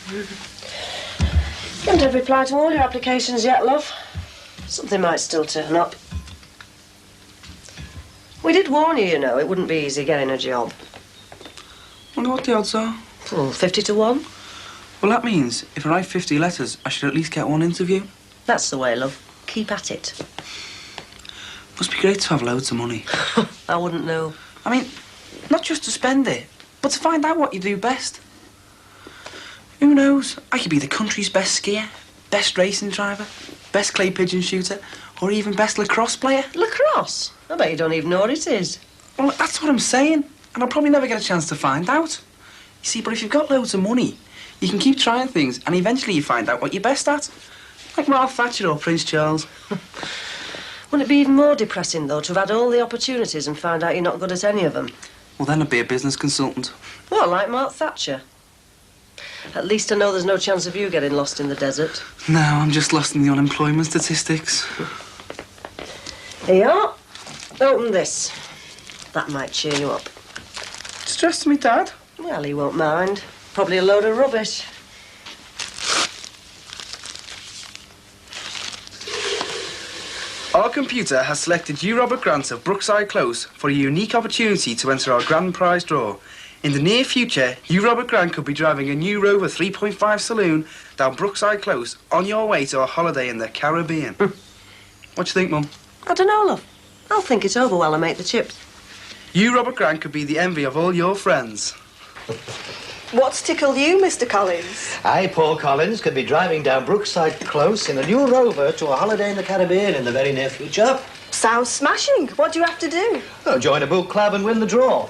You haven't had reply to all your applications yet, love. Something might still turn up. We did warn you, you know, it wouldn't be easy getting a job. Wonder what the odds are? Oh, 50 to 1. Well, that means if I write 50 letters, I should at least get one interview. That's the way, love. Keep at it. Must be great to have loads of money. I wouldn't know. I mean, not just to spend it, but to find out what you do best. Who knows? I could be the country's best skier, best racing driver, best clay pigeon shooter, or even best lacrosse player. Lacrosse? I bet you don't even know what it is. Well, that's what I'm saying, and I'll probably never get a chance to find out. You see, but if you've got loads of money, you can keep trying things, and eventually you find out what you're best at. Like Martha Thatcher or Prince Charles. Wouldn't it be even more depressing, though, to have had all the opportunities and find out you're not good at any of them? Well, then I'd be a business consultant. Well, like Martha Thatcher. At least I know there's no chance of you getting lost in the desert. No, I'm just lost in the unemployment statistics. Here you are. Open this. That might cheer you up. It's addressed to me, Dad. Well, he won't mind. Probably a load of rubbish. Our computer has selected you, Robert Grant of Brookside Close, for a unique opportunity to enter our grand prize draw. In the near future, you, Robert Grant, could be driving a new Rover 3.5 saloon down Brookside Close on your way to a holiday in the Caribbean. What do you think, Mum? I don't know, love. I'll think it over while I make the chips. You, Robert Grant, could be the envy of all your friends. What's tickled you, Mr. Collins? I, Paul Collins, could be driving down Brookside Close in a new Rover to a holiday in the Caribbean in the very near future. Sounds smashing. What do you have to do? Oh, join a book club and win the draw.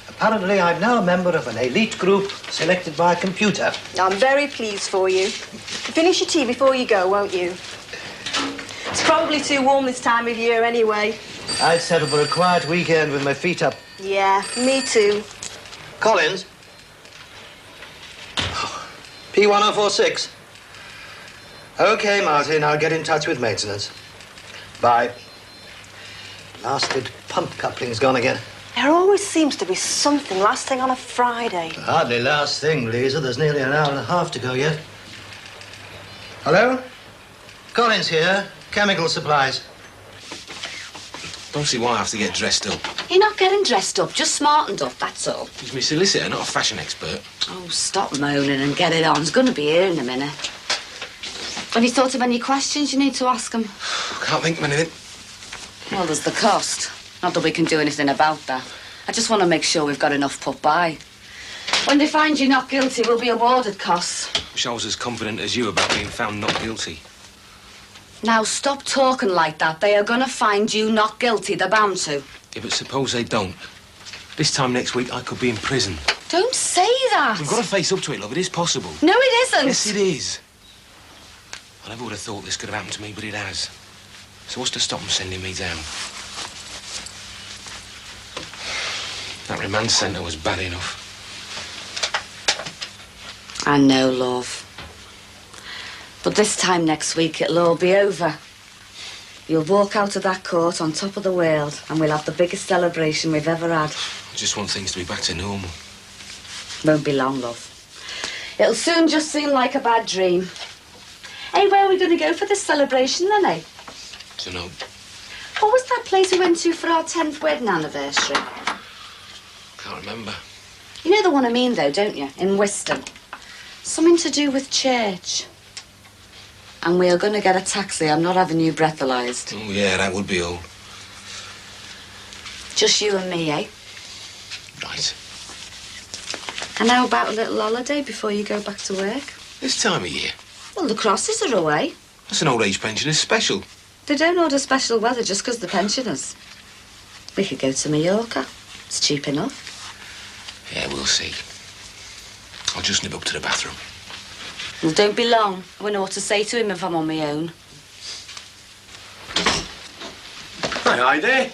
Apparently, I'm now a member of an elite group selected by a computer. I'm very pleased for you. Finish your tea before you go, won't you? It's probably too warm this time of year anyway. I'd settle for a quiet weekend with my feet up. Yeah, me too. Collins? P1046. OK, Martin, I'll get in touch with maintenance. Bye. Blasted pump coupling's gone again. There always seems to be something last thing on a Friday. Hardly last thing, Lisa. There's nearly an hour and a half to go yet. Hello? Collins here. Chemical supplies. Don't see why I have to get dressed up. You're not getting dressed up, just smartened up, that's all. He's my solicitor, not a fashion expert. Oh, stop moaning and get it on. He's going to be here in a minute. Have you thought of any questions you need to ask him? Can't think of anything. Well, there's the cost. Not that we can do anything about that. I just want to make sure we've got enough put by. When they find you not guilty, we'll be awarded costs. Wish I was as confident as you about being found not guilty. Now, stop talking like that. They are going to find you not guilty. They're bound to. Yeah, but suppose they don't. This time next week, I could be in prison. Don't say that. We've got to face up to it, love. It is possible. No, it isn't. Yes, it is. I never would have thought this could have happened to me, but it has. So what's to stop them sending me down? That remand centre was bad enough. I know, love. But this time next week, it'll all be over. You'll walk out of that court on top of the world, and we'll have the biggest celebration we've ever had. I just want things to be back to normal. Won't be long, love. It'll soon just seem like a bad dream. Hey, where are we going to go for this celebration, then, eh? Dunno. What was that place we went to for our 10th wedding anniversary? Can't remember. You know the one I mean, though, don't you? In Wiston. Something to do with church. And we are going to get a taxi. I'm not having you breathalyzed. Oh, yeah, that would be all. Just you and me, eh? Right. And how about a little holiday before you go back to work? This time of year? Well, the crosses are away. That's an old age pensioner's special. They don't order special weather just because they're pensioners. We could go to Mallorca. It's cheap enough. Yeah, we'll see. I'll just nip up to the bathroom. Well, don't be long. I won't know what to say to him if I'm on my own. Hi there.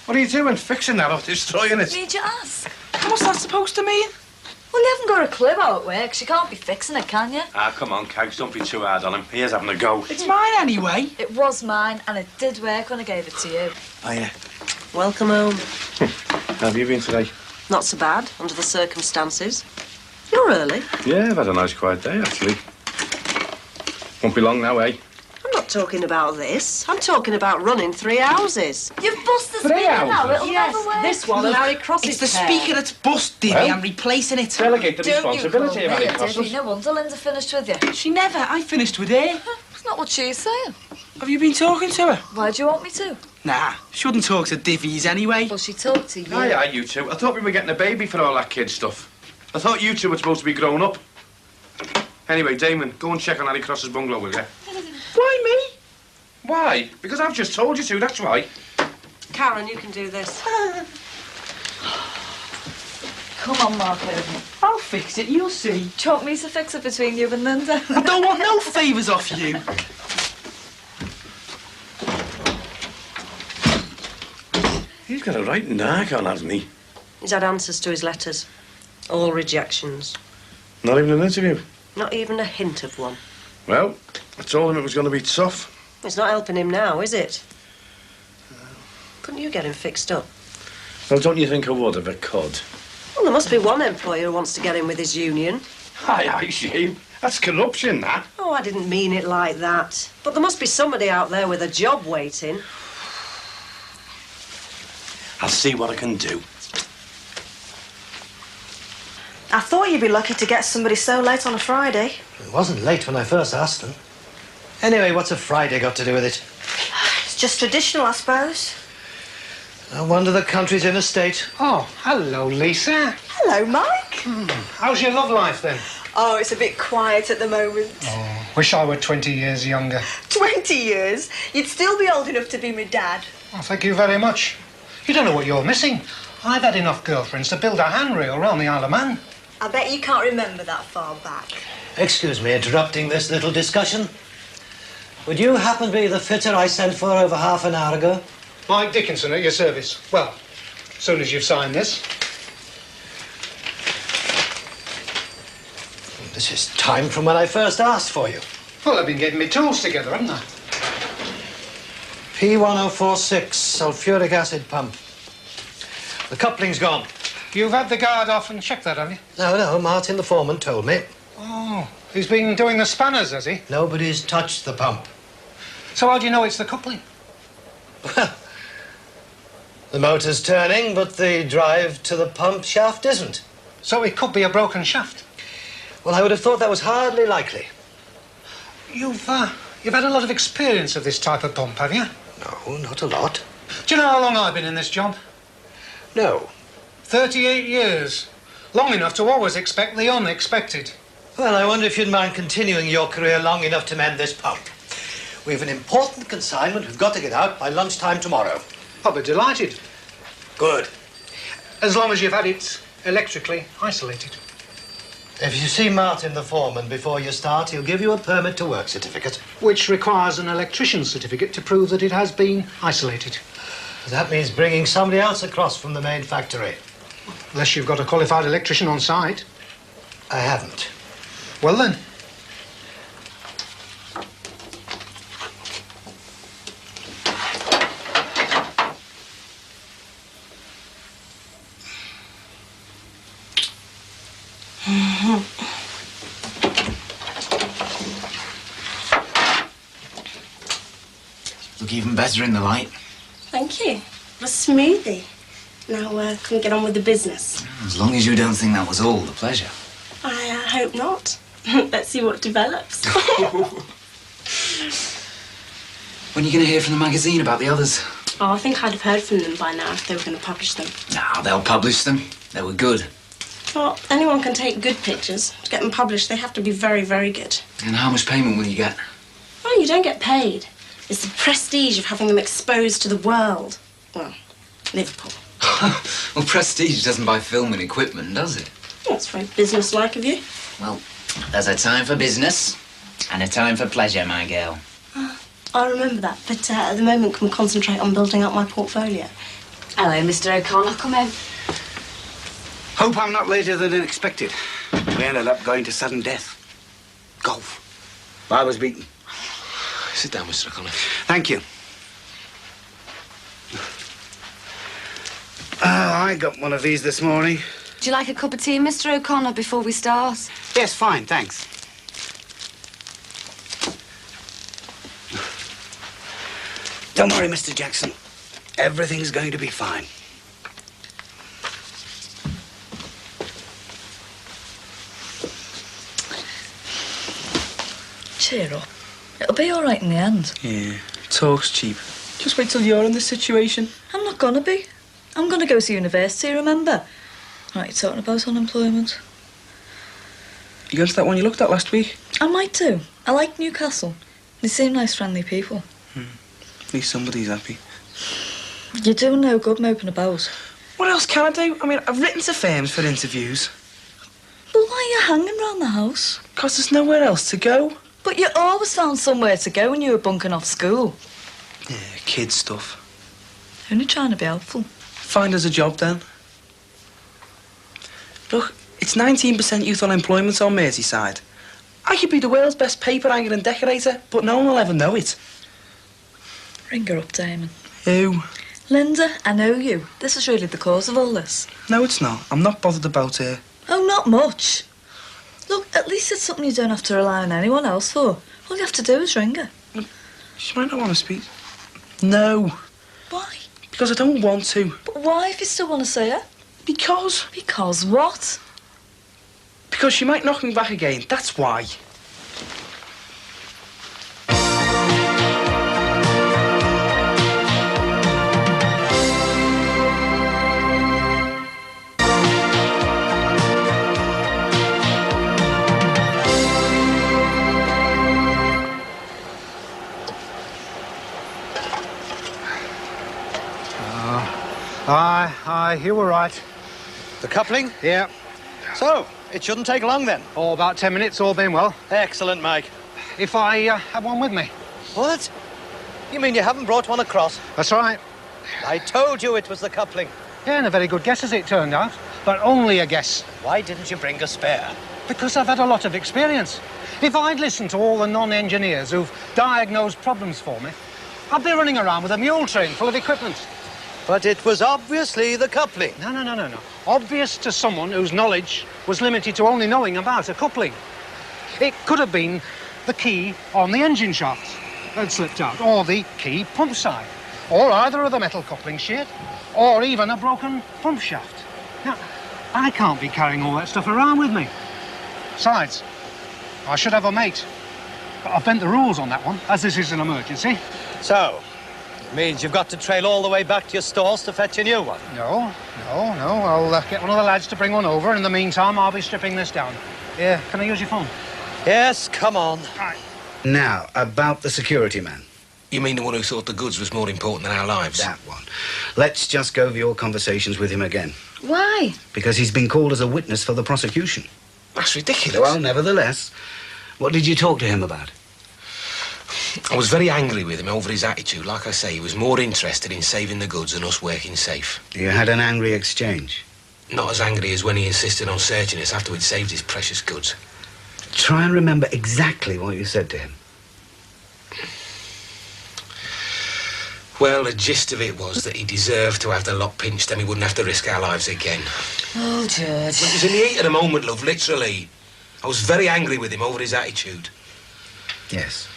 What are you doing? Fixing that or destroying it? Did you ask? What's that supposed to mean? Well, you haven't got a clue how it works. You can't be fixing it, can you? Ah, come on, Cags, don't be too hard on him. He is having a go. It's mine anyway. It was mine, and it did work when I gave it to you. Oh, yeah. Welcome home. How have you been today? Not so bad, under the circumstances. You're early. Yeah, I've had a nice quiet day, actually. Won't be long now, eh? I'm not talking about this. I'm talking about running 3 houses. You've bust the 3 speaker now. houses? It'll never work. This one and Harry Cross's It's the pair. speaker that's bust, Divvy. Well? I'm replacing it. Delegate the Don't you responsibility call of me any a divvy. process. No wonder Linda finished with you. She never. I finished with her. It's not what she's saying. Have you been talking to her? Why do you want me to? Nah, she wouldn't talk to divvies anyway. Well, she talked to you. Aye, you two. I thought we were getting a baby for all that kid stuff. I thought you two were supposed to be grown up. Anyway, Damon, go and check on Harry Cross's bungalow, will you? Why me? Why? Because I've just told you to, that's why. Karen, you can do this. Come on, Mark Irving. I'll fix it, you'll see. Do you want me to fix it between you and Linda? I don't want no favours off you. He's got a right knack on, hasn't he? He's had answers to his letters. All rejections. Not even an interview. Not even a hint of one. Well, I told him it was going to be tough. It's not helping him now, is it? Couldn't you get him fixed up? Well, don't you think I would if I could? Well, there must be one employer who wants to get in with his union. Aye, Shane. That's corruption, that. Oh, I didn't mean it like that. But there must be somebody out there with a job waiting. I'll see what I can do. I thought you'd be lucky to get somebody so late on a Friday. It wasn't late when I first asked them. Anyway, what's a Friday got to do with it? It's just traditional, I suppose. No wonder the country's in a state. Oh, hello, Lisa. Hello, Mike. How's your love life, then? Oh, it's a bit quiet at the moment. Oh, wish I were 20 years younger. 20 years? You'd still be old enough to be my dad. Oh, thank you very much. You don't know what you're missing. I've had enough girlfriends to build a handrail around the Isle of Man. I bet you can't remember that far back. Excuse me interrupting this little discussion. Would you happen to be the fitter I sent for over half an hour ago? Mike Dickinson at your service. Well, as soon as you've signed this. This is time from when I first asked for you. Well, I've been getting my tools together, haven't I? P1046 sulfuric acid pump. The coupling's gone. You've had the guard off and checked that, have you? No, Martin, the foreman, told me. Oh, he's been doing the spanners, has he? Nobody's touched the pump. So how do you know it's the coupling? Well, the motor's turning, but the drive to the pump shaft isn't. So it could be a broken shaft. Well, I would have thought that was hardly likely. You've had a lot of experience of this type of pump, have you? No, not a lot. Do you know how long I've been in this job? No. 38 years. Long enough to always expect the unexpected. Well, I wonder if you'd mind continuing your career long enough to mend this pump. We've an important consignment we've got to get out by lunchtime tomorrow. I'll be delighted. Good. As long as you've had it electrically isolated. If you see Martin, the foreman, before you start, he'll give you a permit to work certificate. Which requires an electrician's certificate to prove that it has been isolated. That means bringing somebody else across from the main factory. Unless you've got a qualified electrician on site. I haven't. Well then. Look even better in the light. Thank you. What a smoothie. Now, can we get on with the business? As long as you don't think that was all the pleasure. I hope not. Let's see what develops. When are you going to hear from the magazine about the others? Oh, I think I'd have heard from them by now if they were going to publish them. No, they'll publish them. They were good. Well, anyone can take good pictures. To get them published, they have to be very, very good. And how much payment will you get? Oh, you don't get paid. It's the prestige of having them exposed to the world. Well, Liverpool. Well, Prestige doesn't buy film and equipment, does it? That's very businesslike of you. Well, there's a time for business and a time for pleasure, my girl. I remember that, but at the moment, can we concentrate on building up my portfolio? Hello, Mr. O'Connor. Come in. Hope I'm not later than expected. We ended up going to sudden death. Golf. I was beaten. Sit down, Mr. O'Connor. Thank you. I got one of these this morning. Would you like a cup of tea, Mr. O'Connor, before we start? Yes, fine, thanks. Don't worry, Mr. Jackson. Everything's going to be fine. Cheer up. It'll be all right in the end. Yeah, talk's cheap. Just wait till you're in this situation. I'm not gonna be. I'm gonna go to university, remember? What are you talking about unemployment? You going to that one you looked at last week? I might do. I like Newcastle. They seem nice, friendly people. At least somebody's happy. You're doing no good moping about. What else can I do? I mean, I've written to firms for interviews. But why are you hanging round the house? Because there's nowhere else to go. But you always found somewhere to go when you were bunking off school. Yeah, kid stuff. Only trying to be helpful. Find us a job then. Look, it's 19% youth unemployment on Merseyside. I could be the world's best paper hanger and decorator, but no one will ever know it. Ring her up, Damon. Who? Linda, I know you. This is really the cause of all this. No, it's not. I'm not bothered about her. Oh, not much. Look, at least it's something you don't have to rely on anyone else for. All you have to do is ring her. She might not want to speak. No. Why? Because I don't want to. But why if you still want to see her? Because. Because what? Because she might knock me back again. That's why. Aye, you were right. The coupling? Yeah. So, it shouldn't take long then. Oh, about 10 minutes, all being well. Excellent, Mike. If I have one with me. What? You mean you haven't brought one across? That's right. I told you it was the coupling. Yeah, and a very good guess as it turned out. But only a guess. Why didn't you bring a spare? Because I've had a lot of experience. If I'd listened to all the non-engineers who've diagnosed problems for me, I'd be running around with a mule train full of equipment. But it was obviously the coupling. No. Obvious to someone whose knowledge was limited to only knowing about a coupling. It could have been the key on the engine shaft that slipped out, or the key pump side, or either of the metal coupling shit, or even a broken pump shaft. Now, I can't be carrying all that stuff around with me. Besides, I should have a mate. But I've bent the rules on that one, as this is an emergency. So, it means you've got to trail all the way back to your stores to fetch a new one? No. I'll get one of the lads to bring one over. In the meantime, I'll be stripping this down. Yeah, can I use your phone? Yes, come on. Right. Now, about the security man. You mean the one who thought the goods was more important than our lives? That one. Let's just go over your conversations with him again. Why? Because he's been called as a witness for the prosecution. That's ridiculous. Well, nevertheless, what did you talk to him about? I was very angry with him over his attitude. Like I say, he was more interested in saving the goods than us working safe. You had an angry exchange. Not as angry as when he insisted on searching us after we'd saved his precious goods. Try and remember exactly what you said to him. Well, the gist of it was that he deserved to have the lock pinched and we wouldn't have to risk our lives again. Oh, George. It was in the heat of the moment, love, literally. I was very angry with him over his attitude. Yes.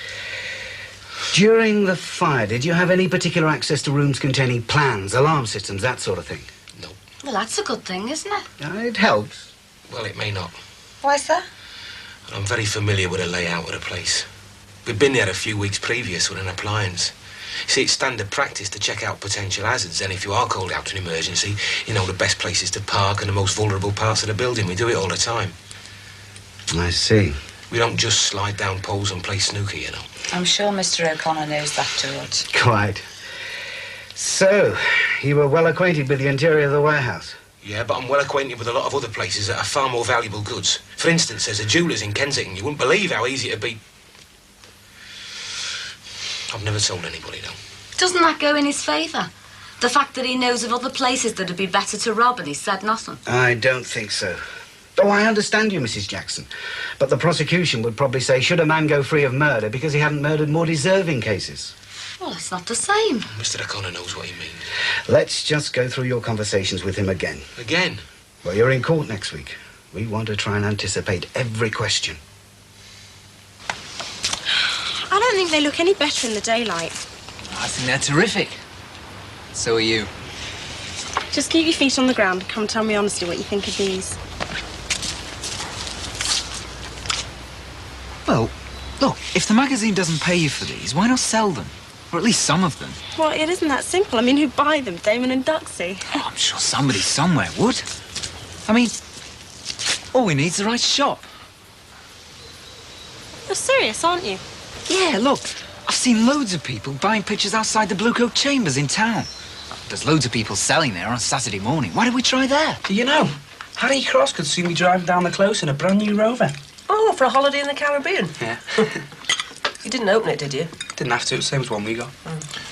During the fire, did you have any particular access to rooms containing plans, alarm systems, that sort of thing? No. Well, that's a good thing, isn't it? It helps. Well, it may not. Why's that? I'm very familiar with the layout of the place. We'd been there a few weeks previous with an appliance. You see, it's standard practice to check out potential hazards, and if you are called out to an emergency, you know the best places to park and the most vulnerable parts of the building. We do it all the time. I see. We don't just slide down poles and play snooker, you know. I'm sure Mr. O'Connor knows that, George. Quite. So, you were well acquainted with the interior of the warehouse? Yeah, but I'm well acquainted with a lot of other places that have far more valuable goods. For instance, there's a jeweller's in Kensington. You wouldn't believe how easy it'd be. I've never told anybody, though. Doesn't that go in his favour? The fact that he knows of other places that'd be better to rob and he said nothing? I don't think so. Oh, I understand you, Mrs. Jackson. But the prosecution would probably say, should a man go free of murder because he hadn't murdered more deserving cases? Well, it's not the same. Mr. O'Connor knows what he means. Let's just go through your conversations with him again. Again? Well, you're in court next week. We want to try and anticipate every question. I don't think they look any better in the daylight. I think they're terrific. So are you. Just keep your feet on the ground and come tell me honestly what you think of these. Well, look, if the magazine doesn't pay you for these, why not sell them? Or at least some of them. Well, it isn't that simple. I mean, who'd buy them? Damon and Duxie? Oh, I'm sure somebody somewhere would. I mean, all we need's the right shop. You're serious, aren't you? Yeah, look, I've seen loads of people buying pictures outside the Blue Coat Chambers in town. There's loads of people selling there on Saturday morning. Why don't we try there? Do you know, Harry Cross could see me driving down the close in a brand new Rover. Oh, for a holiday in the Caribbean? Yeah. You didn't open it, did you? Didn't have to, same as one we got.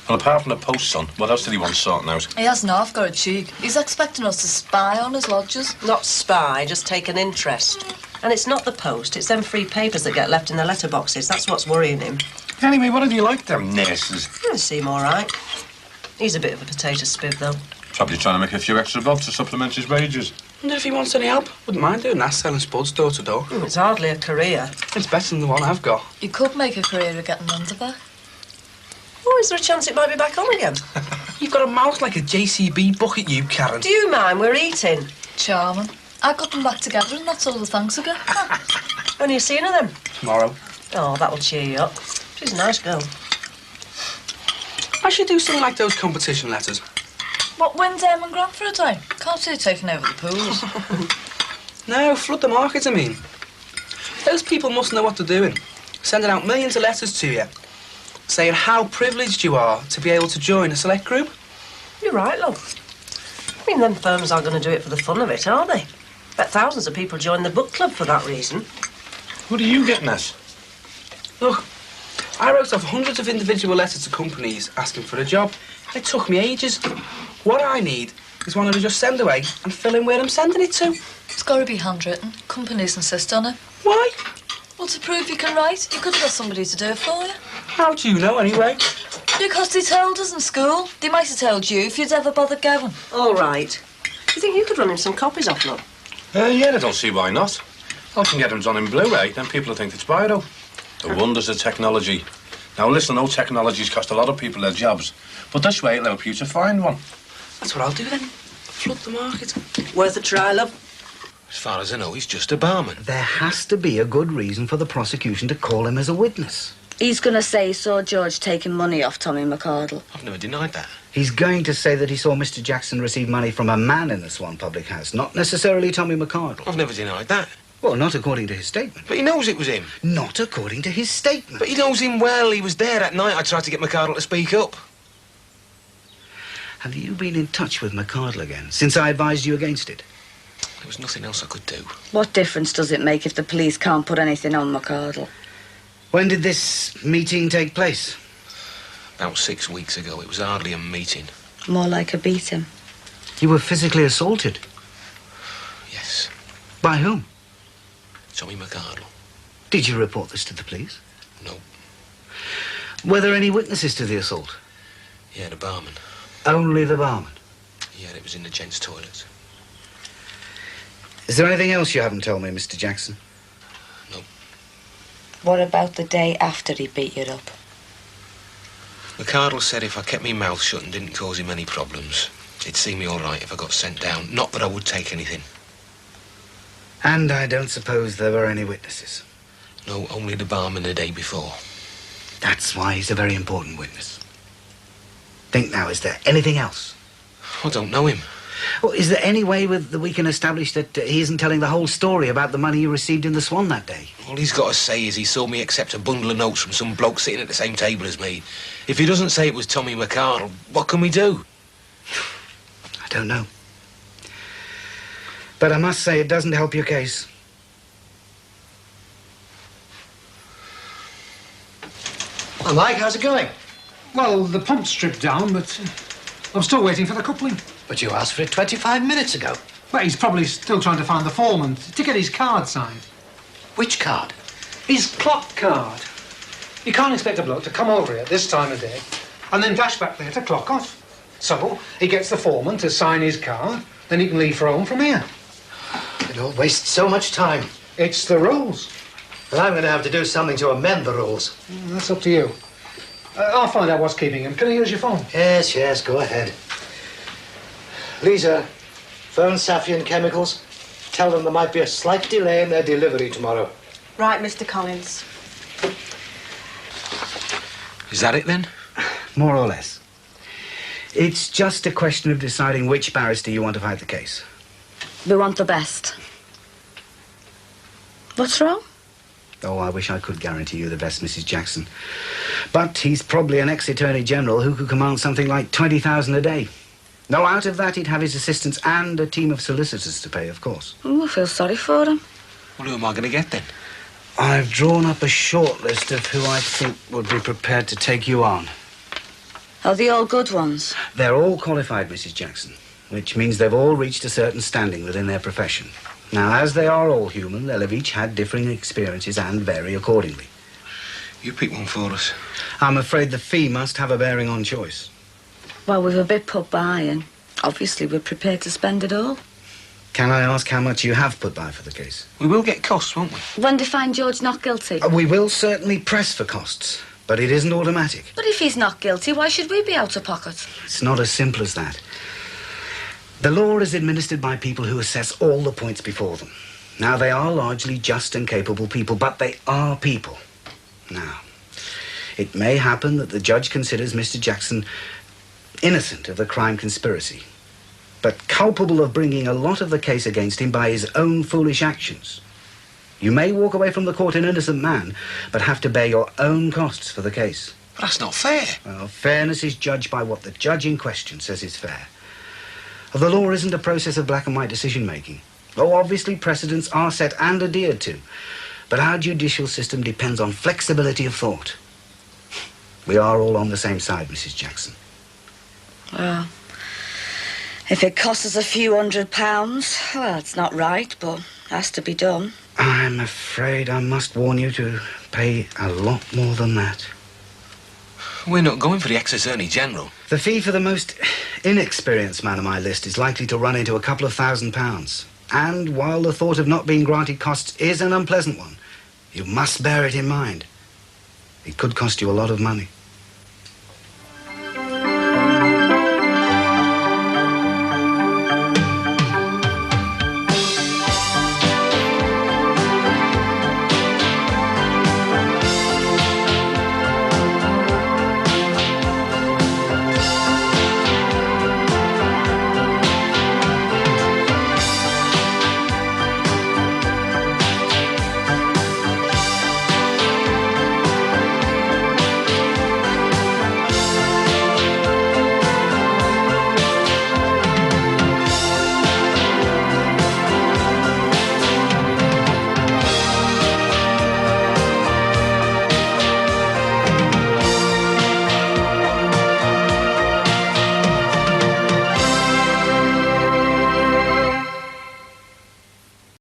Well, apart from the post, son, what else did he want sorting out? He hasn't half got a cheek. He's expecting us to spy on his lodgers. Not spy, just take an interest. And it's not the post, it's them free papers that get left in the letterboxes. That's what's worrying him. Anyway, what do you like them nurses? They seem all right. He's a bit of a potato spiv, though. Probably trying to make a few extra bob to supplement his wages. Wonder if he wants any help. Wouldn't mind doing that, selling spuds door to door. It's hardly a career. It's better than the one I've got. You could make a career of getting under back. Oh, is there a chance it might be back on again? You've got a mouth like a JCB bucket, you, Karen. Do you mind? We're eating. Charming. I got them back together and that's all the thanks I get. When are you seeing her then? Tomorrow. Oh, that'll cheer you up. She's a nice girl. I should do something like those competition letters. What, win Damon Grant for a day? Can't see you taking over the pools. No, flood the market, I mean. Those people must know what they're doing. Sending out millions of letters to you, saying how privileged you are to be able to join a select group. You're right, love. I mean, them firms aren't going to do it for the fun of it, are they? Bet thousands of people join the book club for that reason. What are you getting at? Look, I wrote off hundreds of individual letters to companies asking for a job. It took me ages. What I need is one to just send away and fill in where I'm sending it to. It's got to be handwritten. Companies insist on it. Why? Well, to prove you can write, you could have got somebody to do it for you. How do you know, anyway? Because they told us in school. They might have told you if you'd ever bothered going. All right. You think you could run him some copies off, love? Yeah, I don't see why not. I can get them done in Blu-ray, then people will think it's Biro. The wonders of technology. Now, listen, no technologies cost a lot of people their jobs, but this way it'll help you to find one. That's what I'll do then. Flood the market. Worth a try, love. As far as I know, he's just a barman. There has to be a good reason for the prosecution to call him as a witness. He's going to say he saw George taking money off Tommy McCardle. I've never denied that. He's going to say that he saw Mr. Jackson receive money from a man in the Swan public house, not necessarily Tommy McCardle. I've never denied that. Well, not according to his statement. But he knows it was him. Not according to his statement. But he knows him well. He was there that night I tried to get McCardle to speak up. Have you been in touch with McCardle again since I advised you against it? There was nothing else I could do. What difference does it make if the police can't put anything on McCardle? When did this meeting take place? About 6 weeks ago. It was hardly a meeting. More like a beating. You were physically assaulted? Yes. By whom? Tommy McCardle. Did you report this to the police? No. Were there any witnesses to the assault? Yeah, the barman. Only the barman? Yeah, it was in the gents' toilet. Is there anything else you haven't told me, Mr. Jackson? No. What about the day after he beat you up? McCardle said if I kept my mouth shut and didn't cause him any problems, it'd see me all right if I got sent down. Not that I would take anything. And I don't suppose there were any witnesses? No, only the barman the day before. That's why he's a very important witness. Think now, is there anything else? I don't know him. Well, is there any way that we can establish that he isn't telling the whole story about the money you received in the Swan that day? All he's got to say is he saw me accept a bundle of notes from some bloke sitting at the same table as me. If he doesn't say it was Tommy McCardle, what can we do? I don't know. But I must say it doesn't help your case. Well, Mike, how's it going? Well, the pump's stripped down, but I'm still waiting for the coupling. But you asked for it 25 minutes ago. Well, he's probably still trying to find the foreman to get his card signed. Which card? His clock card. You can't expect a bloke to come over here at this time of day and then dash back there to clock off. So he gets the foreman to sign his card, then he can leave for home from here. Don't waste so much time. It's the rules. Well, I'm going to have to do something to amend the rules. That's up to you. I'll find out what's keeping him. Can I use your phone? Yes, go ahead. Lisa, phone Safian Chemicals. Tell them there might be a slight delay in their delivery tomorrow. Right, Mr. Collins. Is that it then? More or less. It's just a question of deciding which barrister you want to fight the case. We want the best. What's wrong? Oh, I wish I could guarantee you the best, Mrs. Jackson. But he's probably an ex-attorney general who could command something like 20,000 a day. Now, out of that, he'd have his assistants and a team of solicitors to pay, of course. Oh, I feel sorry for him. Well, who am I going to get then? I've drawn up a short list of who I think would be prepared to take you on. Are they all good ones? They're all qualified, Mrs. Jackson, which means they've all reached a certain standing within their profession. Now, as they are all human, they'll have each had differing experiences and vary accordingly. You pick one for us. I'm afraid the fee must have a bearing on choice. Well, we've a bit put by, and obviously we're prepared to spend it all. Can I ask how much you have put by for the case? We will get costs, won't we? When they find George not guilty? We will certainly press for costs, but it isn't automatic. But if he's not guilty, why should we be out of pocket? It's not as simple as that. The law is administered by people who assess all the points before them. Now, they are largely just and capable people, but they are people. Now, it may happen that the judge considers Mr. Jackson innocent of the crime conspiracy, but culpable of bringing a lot of the case against him by his own foolish actions. You may walk away from the court an innocent man, but have to bear your own costs for the case. But that's not fair. Well, fairness is judged by what the judge in question says is fair. The law isn't a process of black and white decision-making. Though obviously precedents are set and adhered to, but our judicial system depends on flexibility of thought. We are all on the same side, Mrs. Jackson. Well, if it costs us a few £100, well, it's not right, but it has to be done. I'm afraid I must warn you to pay a lot more than that. We're not going for the ex-attorney general. The fee for the most inexperienced man on my list is likely to run into a couple of £1,000s. And while the thought of not being granted costs is an unpleasant one, you must bear it in mind. It could cost you a lot of money.